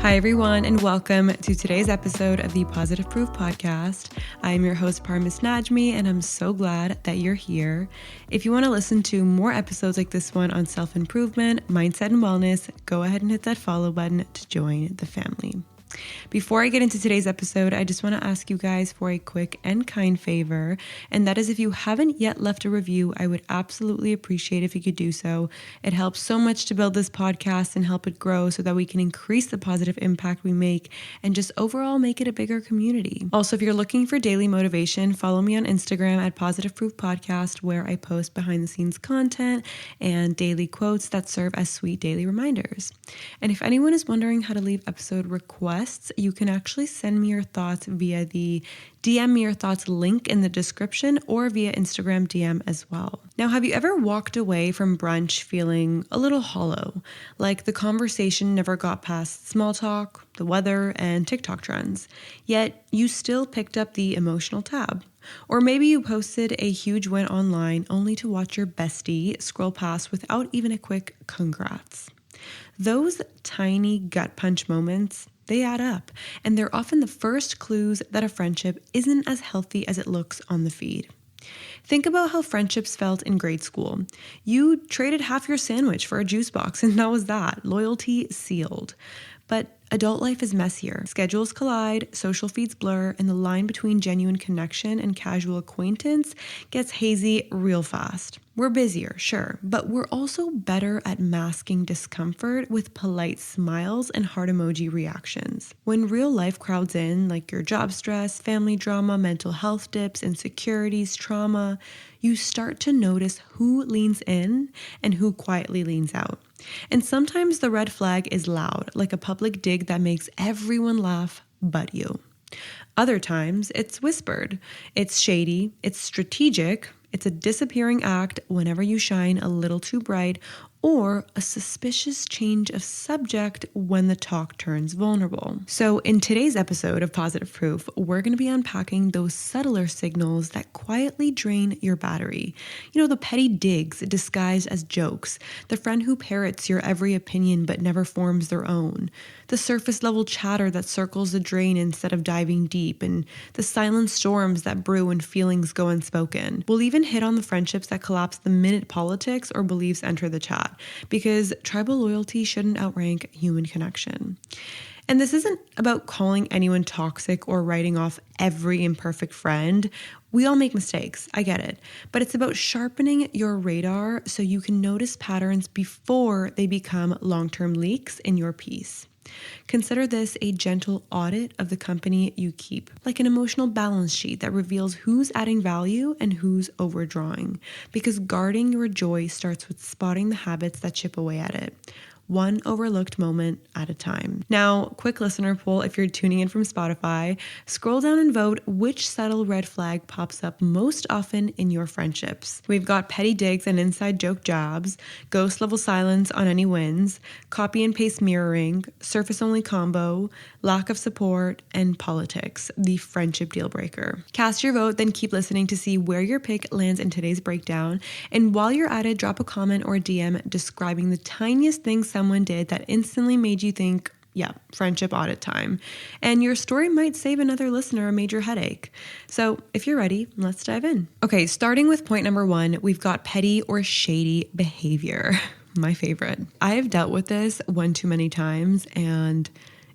Hi, everyone, and welcome to today's episode of the Positive Proof Podcast. I'm your host, Parmis, and I'm so glad that you're here. If you want to listen to more episodes like this one on self-improvement, mindset, and wellness, go ahead and hit that follow button to join the family. Before I get into today's episode, I just want to ask you guys for a quick and kind favor, and that is if you haven't yet left a review, I would absolutely appreciate if you could do so. It helps so much to build this podcast and help it grow so that we can increase the positive impact we make and just overall make it a bigger community. Also, if you're looking for daily motivation, follow me on Instagram at Positive Proof Podcast, where I post behind the scenes content and daily quotes that serve as sweet daily reminders. And if anyone is wondering how to leave episode requests, you can actually send me your thoughts via the DM me your thoughts link in the description or via Instagram DM as well. Now, have you ever walked away from brunch feeling a little hollow, like the conversation never got past small talk, the weather, and TikTok trends, yet you still picked up the emotional tab? Or maybe you posted a huge win online only to watch your bestie scroll past without even a quick congrats. Those tiny gut punch moments, they add up, and they're often the first clues that a friendship isn't as healthy as it looks on the feed. Think about how friendships felt in grade school. You traded half your sandwich for a juice box, and that was that. Loyalty sealed. But adult life is messier. Schedules collide, social feeds blur, and the line between genuine connection and casual acquaintance gets hazy real fast. We're busier, sure, but we're also better at masking discomfort with polite smiles and heart emoji reactions. When real life crowds in, like your job stress, family drama, mental health dips, insecurities, trauma, you start to notice who leans in and who quietly leans out. And sometimes the red flag is loud, like a public dig that makes everyone laugh but you. Other times, it's whispered, it's shady, it's strategic, it's a disappearing act whenever you shine a little too bright, or a suspicious change of subject when the talk turns vulnerable. So in today's episode of Positive Proof, we're going to be unpacking those subtler signals that quietly drain your battery. You know, the petty digs disguised as jokes, the friend who parrots your every opinion but never forms their own, the surface level chatter that circles the drain instead of diving deep, and the silent storms that brew when feelings go unspoken. We'll even hit on the friendships that collapse the minute politics or beliefs enter the chat, because tribal loyalty shouldn't outrank human connection. And this isn't about calling anyone toxic or writing off every imperfect friend. We all make mistakes, I get it. But it's about sharpening your radar so you can notice patterns before they become long-term leaks in your peace. Consider this a gentle audit of the company you keep, like an emotional balance sheet that reveals who's adding value and who's overdrawing, because guarding your joy starts with spotting the habits that chip away at it, one overlooked moment at a time. Now, quick listener poll, if you're tuning in from Spotify, scroll down and vote which subtle red flag pops up most often in your friendships. We've got petty digs and inside joke jabs, ghost level silence on any wins, copy and paste mirroring, surface only combo, lack of support, and politics, the friendship deal breaker. Cast your vote, then keep listening to see where your pick lands in today's breakdown. And while you're at it, drop a comment or DM describing the tiniest things someone did that instantly made you think, yeah, friendship audit time. And your story might save another listener a major headache. So if you're ready, let's dive in. Okay, starting with point number 1, we've got petty or shady behavior. My favorite. I have dealt with this one too many times, and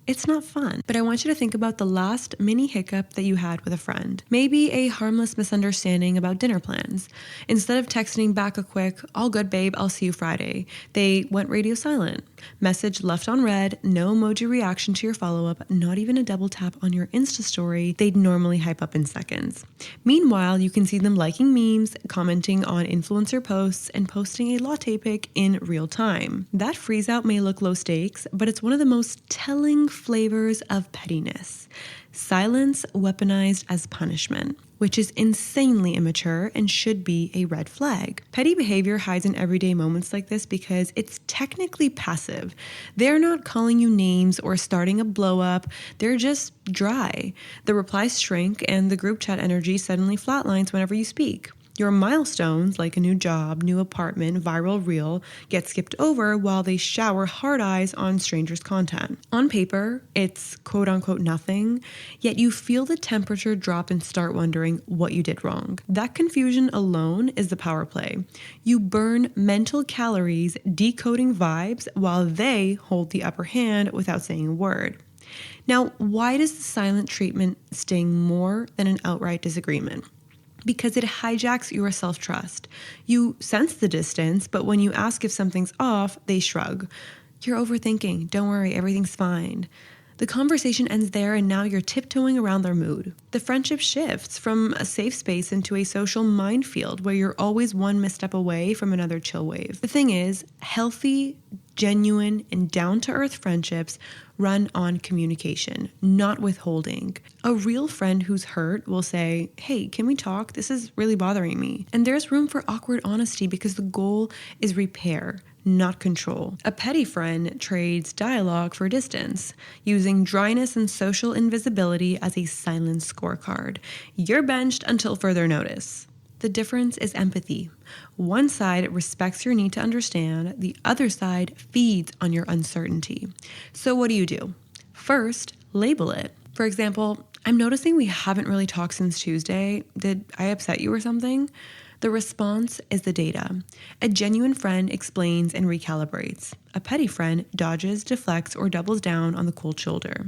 it's not fun, but I want you to think about the last mini hiccup that you had with a friend. Maybe a harmless misunderstanding about dinner plans. Instead of texting back a quick, "All good, babe, I'll see you Friday," they went radio silent. Message left on read, no emoji reaction to your follow-up, not even a double tap on your Insta story they'd normally hype up in seconds. Meanwhile, you can see them liking memes, commenting on influencer posts, and posting a latte pic in real time. That freeze out may look low stakes, but it's one of the most telling flavors of pettiness. Silence weaponized as punishment, which is insanely immature and should be a red flag. Petty behavior hides in everyday moments like this because it's technically passive. They're not calling you names or starting a blow up. They're just dry. The replies shrink and the group chat energy suddenly flatlines whenever you speak. Your milestones, like a new job, new apartment, viral reel, get skipped over while they shower hard eyes on strangers' content. On paper, it's quote unquote nothing, yet you feel the temperature drop and start wondering what you did wrong. That confusion alone is the power play. You burn mental calories decoding vibes while they hold the upper hand without saying a word. Now, why does the silent treatment sting more than an outright disagreement? Because it hijacks your self-trust. You sense the distance, but when you ask if something's off, they shrug. You're overthinking. Don't worry, everything's fine. The conversation ends there, and now you're tiptoeing around their mood. The friendship shifts from a safe space into a social minefield where you're always one misstep away from another chill wave. The thing is, healthy, genuine, and down-to-earth friendships run on communication, not withholding. A real friend who's hurt will say, hey, can we talk? This is really bothering me. And there's room for awkward honesty because the goal is repair, not control. A petty friend trades dialogue for distance, using dryness and social invisibility as a silent scorecard. You're benched until further notice. The difference is empathy. One side respects your need to understand, the other side feeds on your uncertainty. So what do? First, label it. For example, I'm noticing we haven't really talked since Tuesday. Did I upset you or something? The response is the data. A genuine friend explains and recalibrates. A petty friend dodges, deflects, or doubles down on the cold shoulder.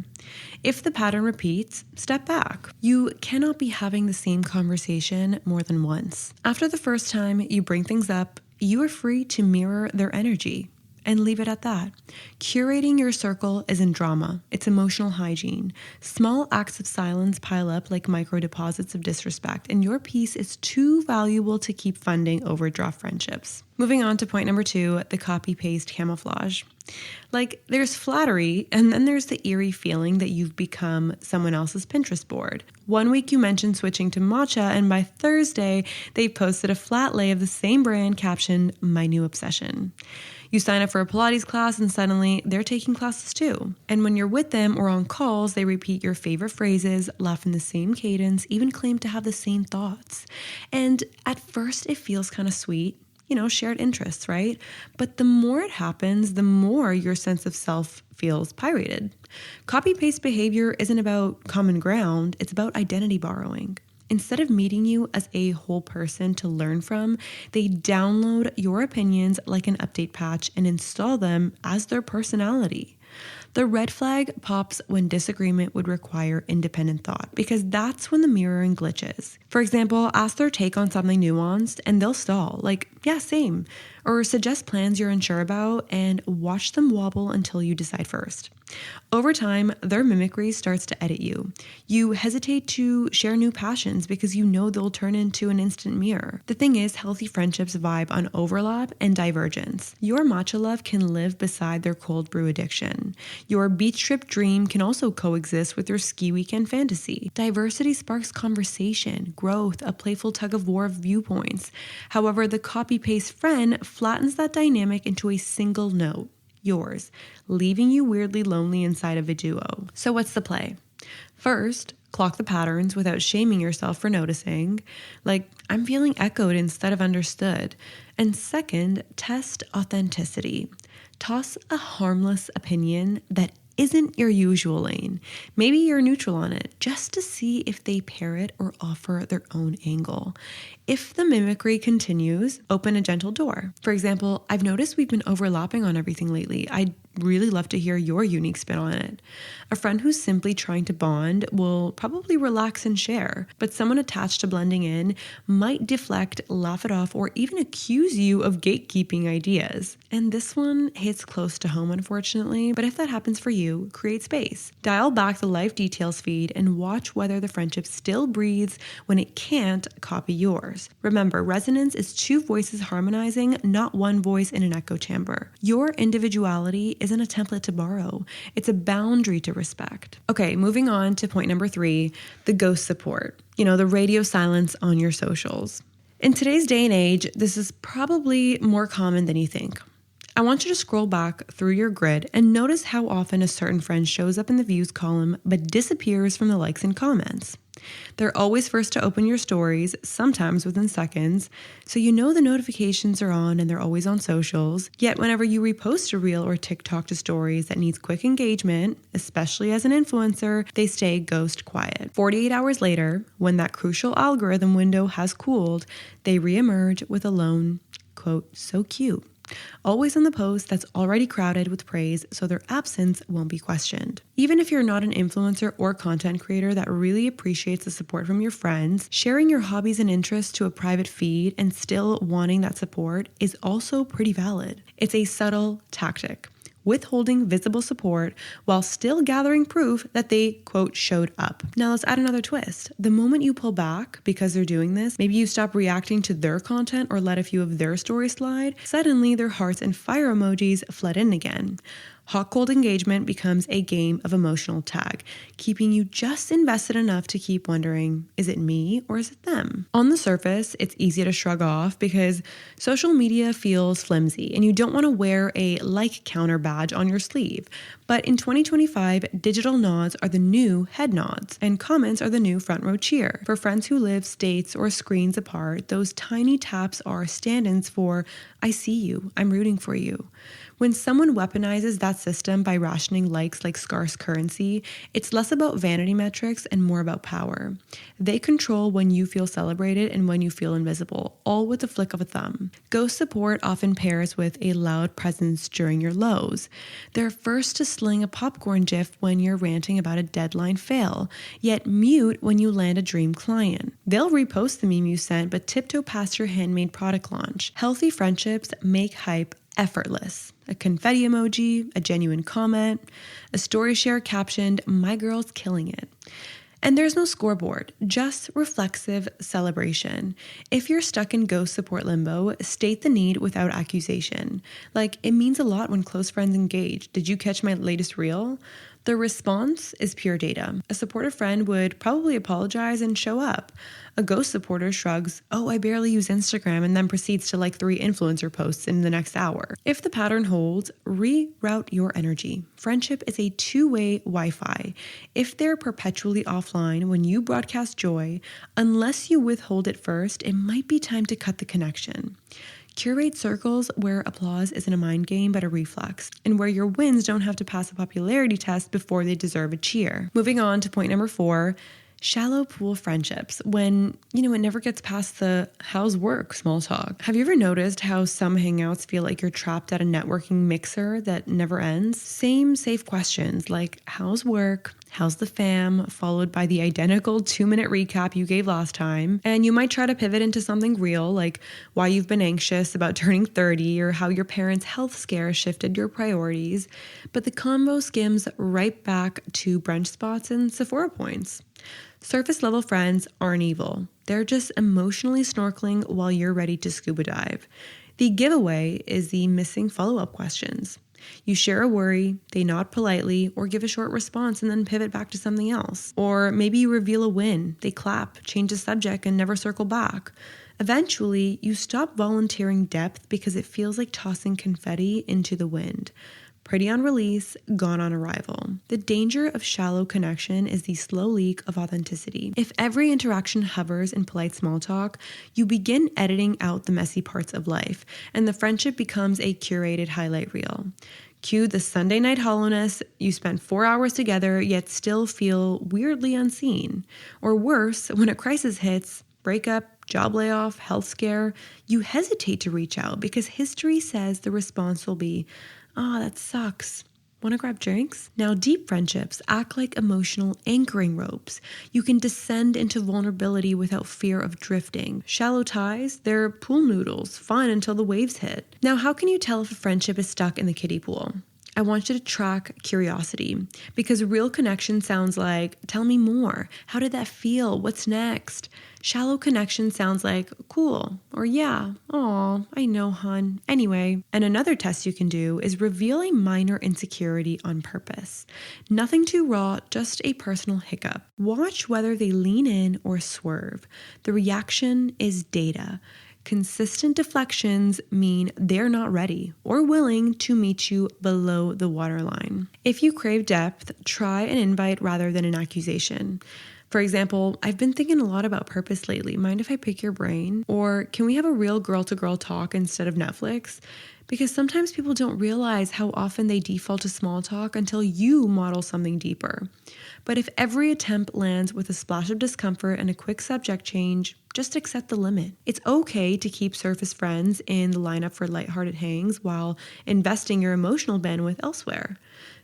If the pattern repeats, step back. You cannot be having the same conversation more than once. After the first time you bring things up, you are free to mirror their energy. And leave it at that. Curating your circle isn't drama, it's emotional hygiene. Small acts of silence pile up like micro deposits of disrespect, and your peace is too valuable to keep funding overdraft friendships. Moving on to point number 2, the copy-paste camouflage. Like, there's flattery, and then there's the eerie feeling that you've become someone else's Pinterest board. One week you mentioned switching to matcha, and by Thursday, they posted a flat lay of the same brand captioned, "My new obsession." You sign up for a Pilates class and suddenly they're taking classes too. And when you're with them or on calls, they repeat your favorite phrases, laugh in the same cadence, even claim to have the same thoughts. And at first it feels kind of sweet, shared interests, right? But the more it happens, the more your sense of self feels pirated. Copy-paste behavior isn't about common ground, it's about identity borrowing. Instead of meeting you as a whole person to learn from, they download your opinions like an update patch and install them as their personality. The red flag pops when disagreement would require independent thought, because that's when the mirroring glitches. For example, ask their take on something nuanced and they'll stall, like, yeah, same. Or suggest plans you're unsure about and watch them wobble until you decide first. Over time, their mimicry starts to edit you. You hesitate to share new passions because you know they'll turn into an instant mirror. The thing is, healthy friendships vibe on overlap and divergence. Your matcha love can live beside their cold brew addiction. Your beach trip dream can also coexist with your ski weekend fantasy. Diversity sparks conversation, growth, a playful tug of war of viewpoints. However, the copy-paste friend flattens that dynamic into a single note. Yours, leaving you weirdly lonely inside of a duo. So what's the play? First, clock the patterns without shaming yourself for noticing, like, I'm feeling echoed instead of understood. And second, test authenticity. Toss a harmless opinion that isn't your usual lane. Maybe you're neutral on it, just to see if they parrot or offer their own angle. If the mimicry continues, open a gentle door. For example, I've noticed we've been overlapping on everything lately. I'd really love to hear your unique spin on it. A friend who's simply trying to bond will probably relax and share, but someone attached to blending in might deflect, laugh it off, or even accuse you of gatekeeping ideas. And this one hits close to home, unfortunately, but if that happens for you, create space. Dial back the life details feed and watch whether the friendship still breathes when it can't copy yours. Remember, resonance is two voices harmonizing, not one voice in an echo chamber. Your individuality isn't a template to borrow. It's a boundary to respect. Okay, moving on to point number 3, the ghost support. The radio silence on your socials. In today's day and age, this is probably more common than you think. I want you to scroll back through your grid and notice how often a certain friend shows up in the views column but disappears from the likes and comments. They're always first to open your stories, sometimes within seconds, so you know the notifications are on and they're always on socials. Yet whenever you repost a reel or TikTok to stories that needs quick engagement, especially as an influencer, they stay ghost quiet. 48 hours later, when that crucial algorithm window has cooled, they reemerge with a lone, quote, so cute, always on the post that's already crowded with praise, so their absence won't be questioned. Even if you're not an influencer or content creator that really appreciates the support from your friends, sharing your hobbies and interests to a private feed and still wanting that support is also pretty valid. It's a subtle tactic, withholding visible support while still gathering proof that they, quote, showed up. Now let's add another twist. The moment you pull back because they're doing this, maybe you stop reacting to their content or let a few of their stories slide, suddenly their hearts and fire emojis flood in again. Hot-cold engagement becomes a game of emotional tag, keeping you just invested enough to keep wondering, is it me or is it them? On the surface, it's easy to shrug off because social media feels flimsy and you don't want to wear a like counter badge on your sleeve. But in 2025, digital nods are the new head nods and comments are the new front row cheer. For friends who live states or screens apart, those tiny taps are stand-ins for, I see you, I'm rooting for you. When someone weaponizes that system by rationing likes like scarce currency, it's less about vanity metrics and more about power. They control when you feel celebrated and when you feel invisible, all with the flick of a thumb. Ghost support often pairs with a loud presence during your lows. They're first to sling a popcorn gif when you're ranting about a deadline fail, yet mute when you land a dream client. They'll repost the meme you sent, but tiptoe past your handmade product launch. Healthy friendships make hype effortless. A confetti emoji, a genuine comment, a story share captioned, "My girl's killing it." And there's no scoreboard, just reflexive celebration. If you're stuck in ghost support limbo, state the need without accusation. Like, it means a lot when close friends engage. Did you catch my latest reel? The response is pure data. A supportive friend would probably apologize and show up. A ghost supporter shrugs, oh, I barely use Instagram, and then proceeds to like 3 influencer posts in the next hour. If the pattern holds, reroute your energy. Friendship is a two-way Wi-Fi. If they're perpetually offline when you broadcast joy, unless you withhold it first, it might be time to cut the connection. Curate circles where applause isn't a mind game but a reflex, and where your wins don't have to pass a popularity test before they deserve a cheer. Moving on to point number 4, shallow pool friendships, when, it never gets past the how's work small talk. Have you ever noticed how some hangouts feel like you're trapped at a networking mixer that never ends? Same safe questions like how's work, how's the fam, followed by the identical 2-minute recap you gave last time. And you might try to pivot into something real, like why you've been anxious about turning 30 or how your parents' health scare shifted your priorities. But the convo skims right back to brunch spots and Sephora points. Surface level friends aren't evil. They're just emotionally snorkeling while you're ready to scuba dive. The giveaway is the missing follow-up questions. You share a worry, they nod politely, or give a short response and then pivot back to something else. Or maybe you reveal a win, they clap, change the subject, and never circle back. Eventually, you stop volunteering depth because it feels like tossing confetti into the wind. Pretty on release, gone on arrival. The danger of shallow connection is the slow leak of authenticity. If every interaction hovers in polite small talk, you begin editing out the messy parts of life, and the friendship becomes a curated highlight reel. Cue the Sunday night hollowness, you spent 4 hours together yet still feel weirdly unseen. Or worse, when a crisis hits, breakup, job layoff, health scare, you hesitate to reach out because history says the response will be, "Oh, that sucks. Want to grab drinks?" Now, deep friendships act like emotional anchoring ropes. You can descend into vulnerability without fear of drifting. Shallow ties, they're pool noodles, fun until the waves hit. Now, how can you tell if a friendship is stuck in the kiddie pool? I want you to track curiosity, because real connection sounds like, tell me more. How did that feel? What's next? Shallow connection sounds like, cool, or yeah, aw, I know, hun. Anyway, and another test you can do is reveal a minor insecurity on purpose. Nothing too raw, just a personal hiccup. Watch whether they lean in or swerve. The reaction is data. Consistent deflections mean they're not ready or willing to meet you below the waterline. If you crave depth, try an invite rather than an accusation. For example, I've been thinking a lot about purpose lately. Mind if I pick your brain? Or can we have a real girl-to-girl talk instead of Netflix? Because sometimes people don't realize how often they default to small talk until you model something deeper. But if every attempt lands with a splash of discomfort and a quick subject change, just accept the limit. It's okay to keep surface friends in the lineup for lighthearted hangs while investing your emotional bandwidth elsewhere.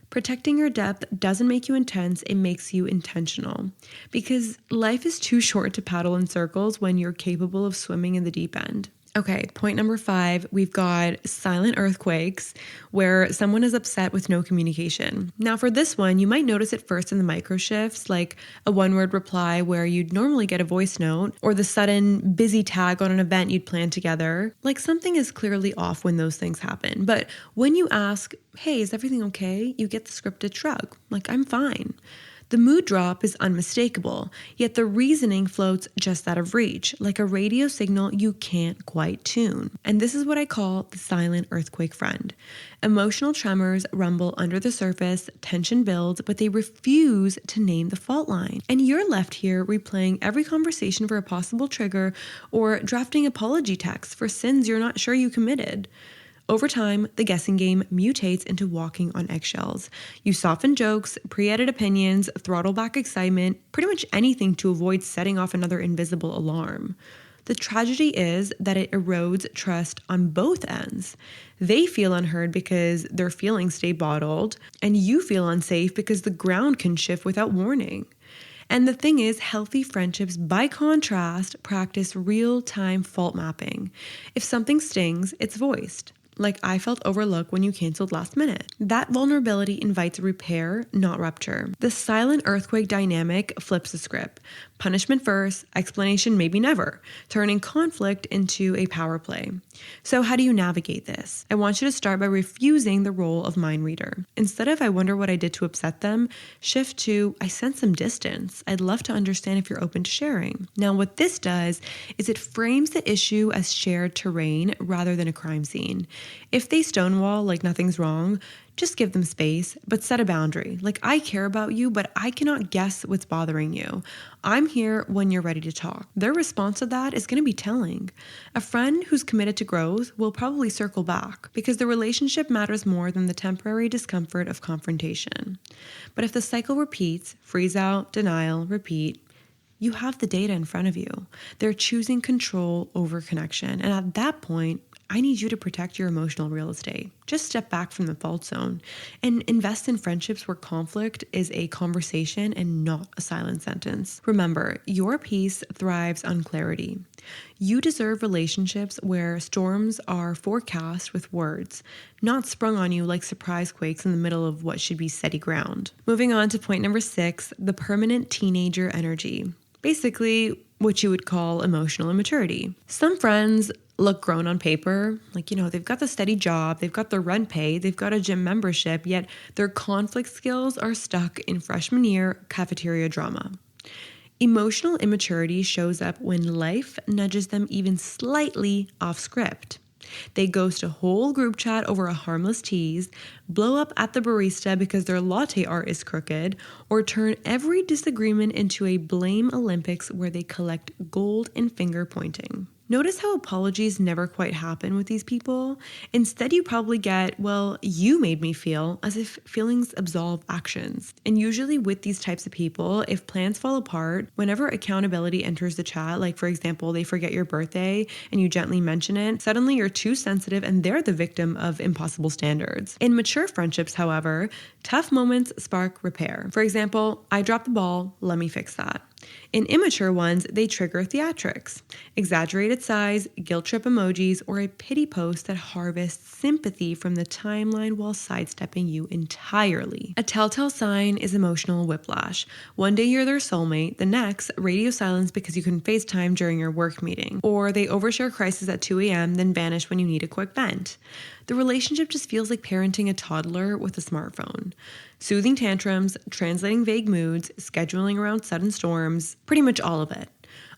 Protecting your depth doesn't make you intense, it makes you intentional. Because life is too short to paddle in circles when you're capable of swimming in the deep end. Okay, point number 5, we've got silent earthquakes where someone is upset with no communication. Now for this one, you might notice it first in the micro shifts, like a one-word reply where you'd normally get a voice note, or the sudden busy tag on an event you'd planned together. Like something is clearly off when those things happen. But when you ask, hey, is everything okay? You get the scripted shrug, like I'm fine. The mood drop is unmistakable, yet the reasoning floats just out of reach, like a radio signal you can't quite tune. And this is what I call the silent earthquake friend. Emotional tremors rumble under the surface, tension builds, but they refuse to name the fault line. And you're left here replaying every conversation for a possible trigger or drafting apology texts for sins you're not sure you committed. Over time, the guessing game mutates into walking on eggshells. You soften jokes, pre-edit opinions, throttle back excitement, pretty much anything to avoid setting off another invisible alarm. The tragedy is that it erodes trust on both ends. They feel unheard because their feelings stay bottled, and you feel unsafe because the ground can shift without warning. And the thing is, healthy friendships, by contrast, practice real-time fault mapping. If something stings, it's voiced. Like I felt overlooked when you canceled last minute. That vulnerability invites repair, not rupture. The silent earthquake dynamic flips the script. Punishment first, explanation maybe never, turning conflict into a power play. So how do you navigate this? I want you to start by refusing the role of mind reader. Instead of I wonder what I did to upset them, shift to I sense some distance. I'd love to understand if you're open to sharing. Now what this does is it frames the issue as shared terrain rather than a crime scene. If they stonewall like nothing's wrong, just give them space, but set a boundary. Like, I care about you, but I cannot guess what's bothering you. I'm here when you're ready to talk. Their response to that is going to be telling. A friend who's committed to growth will probably circle back because the relationship matters more than the temporary discomfort of confrontation. But if the cycle repeats, freeze out, denial, repeat, you have the data in front of you. They're choosing control over connection. And at that point, I need you to protect your emotional real estate. Just step back from the fault zone and invest in friendships where conflict is a conversation and not a silent sentence. Remember, your peace thrives on clarity. You deserve relationships where storms are forecast with words, not sprung on you like surprise quakes in the middle of what should be steady ground. Moving on to point number 6, the permanent teenager energy. Basically, what you would call emotional immaturity. Some friends look grown on paper, like, they've got the steady job, they've got the rent paid, they've got a gym membership, yet their conflict skills are stuck in freshman year cafeteria drama. Emotional immaturity shows up when life nudges them even slightly off script. They ghost a whole group chat over a harmless tease, blow up at the barista because their latte art is crooked, or turn every disagreement into a blame Olympics where they collect gold and finger pointing. Notice how apologies never quite happen with these people? Instead, you probably get, well, you made me feel, as if feelings absolve actions. And usually with these types of people, if plans fall apart, whenever accountability enters the chat, like for example, they forget your birthday and you gently mention it, suddenly you're too sensitive and they're the victim of impossible standards. In mature friendships, however, tough moments spark repair. For example, I dropped the ball, let me fix that. In immature ones, they trigger theatrics, exaggerated size, guilt trip emojis, or a pity post that harvests sympathy from the timeline while sidestepping you entirely. A telltale sign is emotional whiplash. One day you're their soulmate, the next, radio silence because you couldn't FaceTime during your work meeting. Or they overshare crisis at 2 a.m., then vanish when you need a quick vent. The relationship just feels like parenting a toddler with a smartphone. Soothing tantrums, translating vague moods, scheduling around sudden storms, pretty much all of it.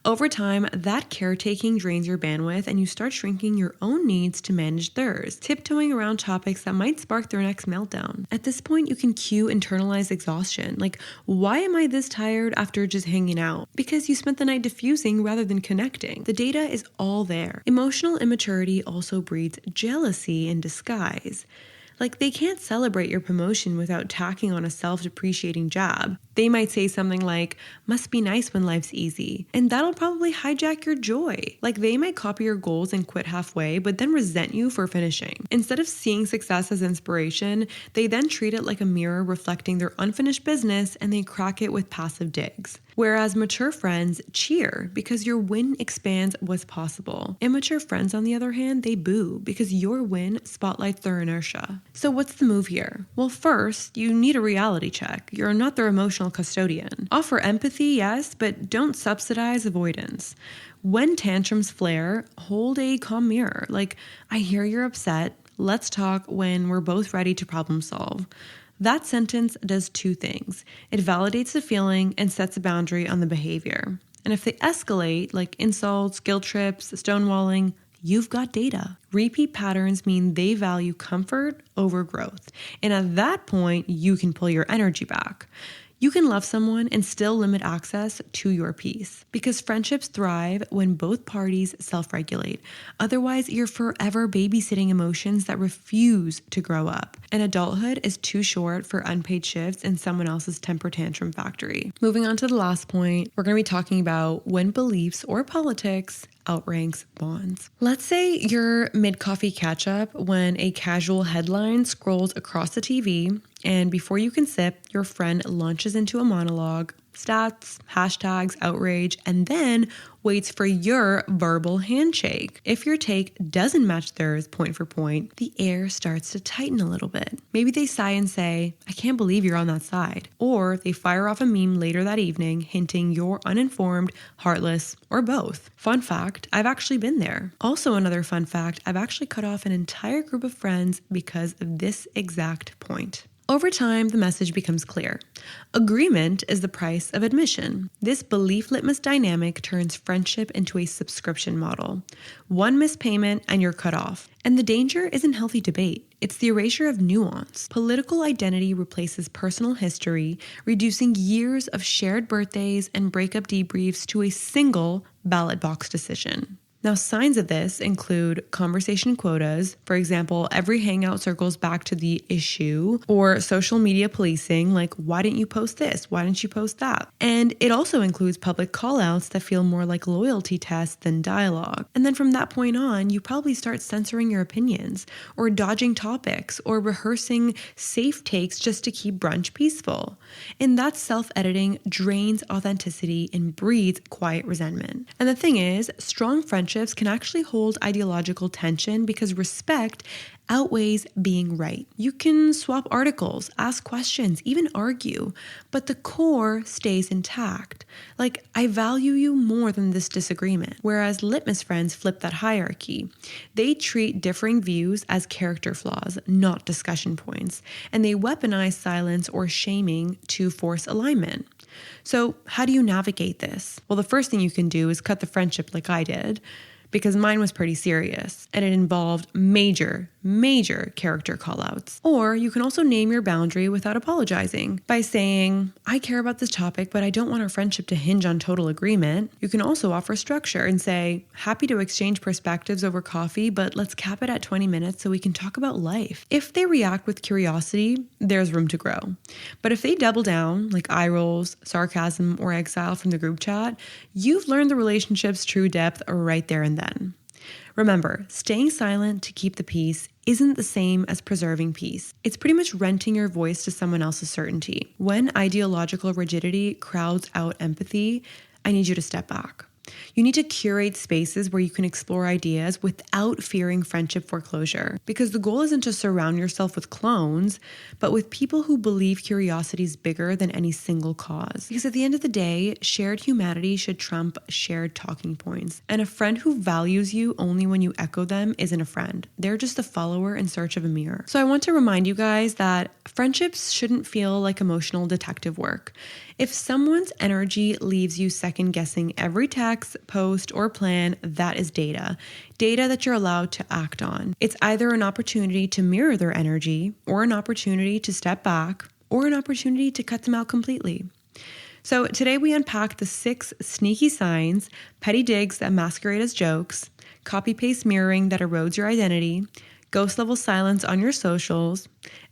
Over time, that caretaking drains your bandwidth and you start shrinking your own needs to manage theirs, tiptoeing around topics that might spark their next meltdown. At this point, you can cue internalized exhaustion. Like, why am I this tired after just hanging out? Because you spent the night diffusing rather than connecting. The data is all there. Emotional immaturity also breeds jealousy in disguise. Like, they can't celebrate your promotion without tacking on a self-depreciating jab. They might say something like, must be nice when life's easy. And that'll probably hijack your joy. Like, they might copy your goals and quit halfway, but then resent you for finishing. Instead of seeing success as inspiration, they then treat it like a mirror reflecting their unfinished business, and they crack it with passive digs. Whereas mature friends cheer because your win expands what's possible. Immature friends, on the other hand, they boo because your win spotlights their inertia. So what's the move here? Well, first, you need a reality check. You're not their emotional custodian. Offer empathy, yes, but don't subsidize avoidance. When tantrums flare, hold a calm mirror. Like, I hear you're upset. Let's talk when we're both ready to problem solve. That sentence does two things. It validates the feeling and sets a boundary on the behavior. And if they escalate, like insults, guilt trips, stonewalling, you've got data. Repeat patterns mean they value comfort over growth. And at that point, you can pull your energy back. You can love someone and still limit access to your peace, because friendships thrive when both parties self-regulate. Otherwise, you're forever babysitting emotions that refuse to grow up. And adulthood is too short for unpaid shifts in someone else's temper tantrum factory. Moving on to the last point, we're going to be talking about when beliefs or politics outranks bonds. Let's say you're mid-coffee catch-up when a casual headline scrolls across the TV, and before you can sip, your friend launches into a monologue, stats, hashtags, outrage, and then waits for your verbal handshake. If your take doesn't match theirs point for point, the air starts to tighten a little bit. Maybe they sigh and say, I can't believe you're on that side. Or they fire off a meme later that evening, hinting you're uninformed, heartless, or both. Fun fact, I've actually been there. Also another fun fact, I've actually cut off an entire group of friends because of this exact point. Over time, the message becomes clear. Agreement is the price of admission. This belief litmus dynamic turns friendship into a subscription model. One missed payment and you're cut off. And the danger isn't healthy debate. It's the erasure of nuance. Political identity replaces personal history, reducing years of shared birthdays and breakup debriefs to a single ballot box decision. Now, signs of this include conversation quotas. For example, every hangout circles back to the issue, or social media policing, like, why didn't you post this? Why didn't you post that? And it also includes public callouts that feel more like loyalty tests than dialogue. And then from that point on, you probably start censoring your opinions, or dodging topics, or rehearsing safe takes just to keep brunch peaceful. And that self-editing drains authenticity and breeds quiet resentment. And the thing is, strong friendships can actually hold ideological tension because respect outweighs being right. You can swap articles, ask questions, even argue, but the core stays intact. Like, I value you more than this disagreement. Whereas litmus friends flip that hierarchy. They treat differing views as character flaws, not discussion points, and they weaponize silence or shaming to force alignment. So how do you navigate this? Well, the first thing you can do is cut the friendship like I did, because mine was pretty serious and it involved major character callouts. Or you can also name your boundary without apologizing by saying, I care about this topic, but I don't want our friendship to hinge on total agreement. You can also offer structure and say, happy to exchange perspectives over coffee, but let's cap it at 20 minutes so we can talk about life. If they react with curiosity, there's room to grow. But if they double down, like eye rolls, sarcasm, or exile from the group chat, you've learned the relationship's true depth right there and then. Remember, staying silent to keep the peace isn't the same as preserving peace. It's pretty much renting your voice to someone else's certainty. When ideological rigidity crowds out empathy, I need you to step back. You need to curate spaces where you can explore ideas without fearing friendship foreclosure, because the goal isn't to surround yourself with clones, but with people who believe curiosity is bigger than any single cause. Because at the end of the day, shared humanity should trump shared talking points. And a friend who values you only when you echo them isn't a friend. They're just a follower in search of a mirror. So I want to remind you guys that friendships shouldn't feel like emotional detective work. If someone's energy leaves you second guessing every text, post, or plan, that is data. Data that you're allowed to act on. It's either an opportunity to mirror their energy, or an opportunity to step back, or an opportunity to cut them out completely. So today we unpack the 6 sneaky signs, petty digs that masquerade as jokes, copy-paste mirroring that erodes your identity, ghost level silence on your socials,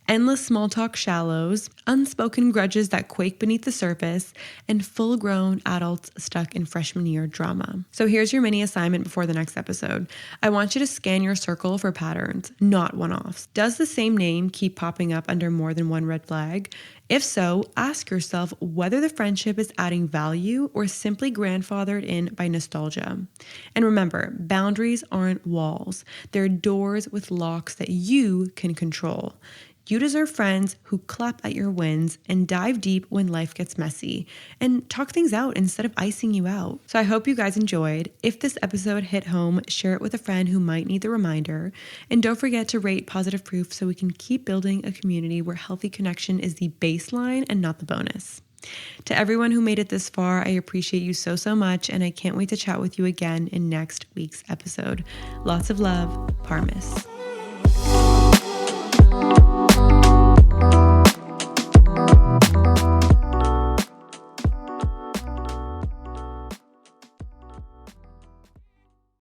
endless small talk shallows, unspoken grudges that quake beneath the surface, and full-grown adults stuck in freshman year drama. So here's your mini assignment before the next episode. I want you to scan your circle for patterns, not one-offs. Does the same name keep popping up under more than one red flag? If so, ask yourself whether the friendship is adding value or simply grandfathered in by nostalgia. And remember, boundaries aren't walls. They're doors with locks that you can control. You deserve friends who clap at your wins and dive deep when life gets messy and talk things out instead of icing you out. So I hope you guys enjoyed. If this episode hit home, share it with a friend who might need the reminder. And don't forget to rate Positive Proof so we can keep building a community where healthy connection is the baseline and not the bonus. To everyone who made it this far, I appreciate you so much, and I can't wait to chat with you again in next week's episode. Lots of love, Parmis.